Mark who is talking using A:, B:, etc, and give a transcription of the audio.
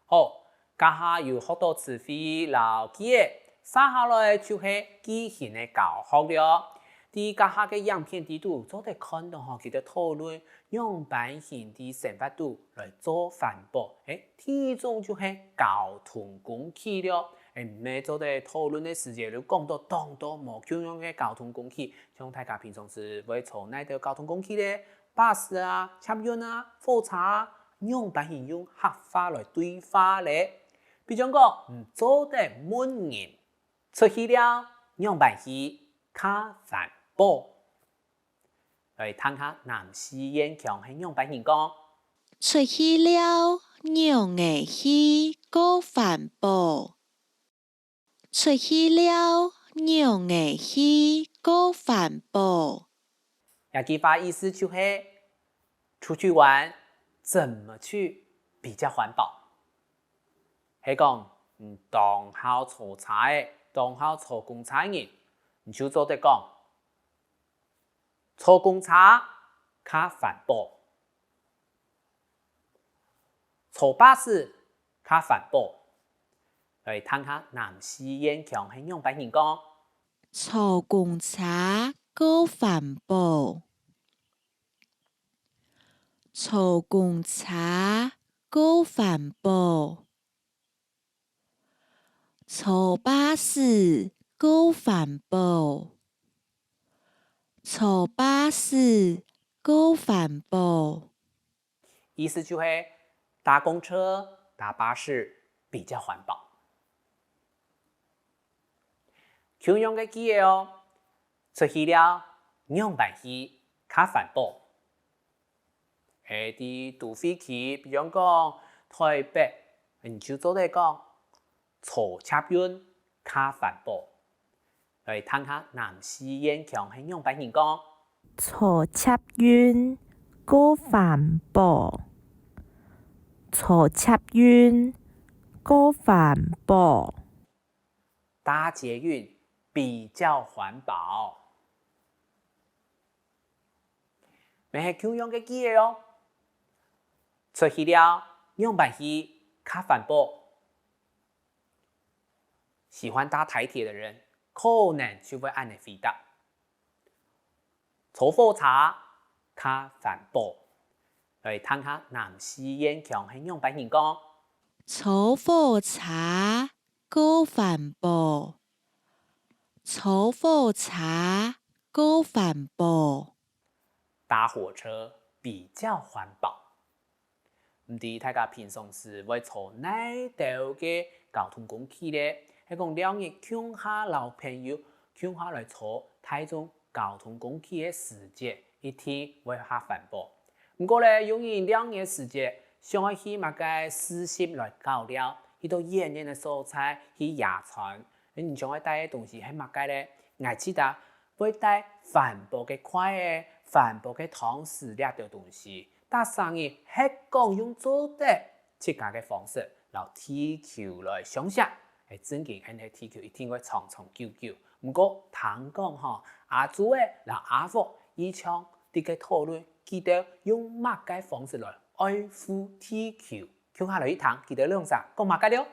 A: 好，家下有好多词汇牢记的，接下来就是句型的教学了。伫家下嘅影片底度，做得看到佢哋讨论用版型的生活度来做环保。第一种就是交通工具了。每做得讨论的时间就讲到当多无共用嘅交通工具，像大家平常时会坐哪啲交通工具咧？巴士啊、车运啊、火车啊，用版型用合法来对话咧。比如讲，做得闷人出去了，用版型卡环保。来睇下南西燕强係用版型講，
B: 出去了，用嘅去過環保。出去了，用嘅去過環保。
A: 呢句話意思就是出去玩怎麼去比較環保。係講當校坐車嘅，當校坐公車人，你就做得講坐公車較環保，坐巴士較環保。來睇下南西燕強係用版型講，
B: 坐公車過環保。坐公車過環保。坐巴士過環保。坐巴士過環保。
A: 意思就是搭公車、搭巴士比較環保。共用嘅記憶哦，出去了用版型較環保。啲都會區，比如講台北，你就做得講坐捷運較環保。來睇下南西燕強係用版型講，
C: 坐捷運過環保。坐捷運過環保。
A: 搭捷運比較環保。咪係共用嘅記憶哦。出去了用版型較環保。喜歡搭台鐵的人，可能就會按你回答。坐火車較環保。來睇下南西燕強係用版型講，
B: 坐火車過環保。坐火車過環保。
A: 搭火車比較環保。唔知大家平常時會坐哪條嘅交通工具咧？係講兩日鄉下老朋友鄉下來坐大眾交通工具嘅時節，一天會較環保。不過咧，由於兩日時節，想去乜嘅市集來搞了，去到遠遠嘅所在去野餐，你想要帶嘅東西係乜嘅咧？我記得會帶環保嘅筷嘅、環保嘅湯匙呢條東西。但生意係講用做得自家嘅方式，攞地球來想象，係真嘅，係地球一定會長長久久。不過聽講嚇，亞洲嘅嗱亞福以前啲嘅討論，記得用乜嘅方式來愛護地球。接下來一堂記得兩隻講乜嘅了？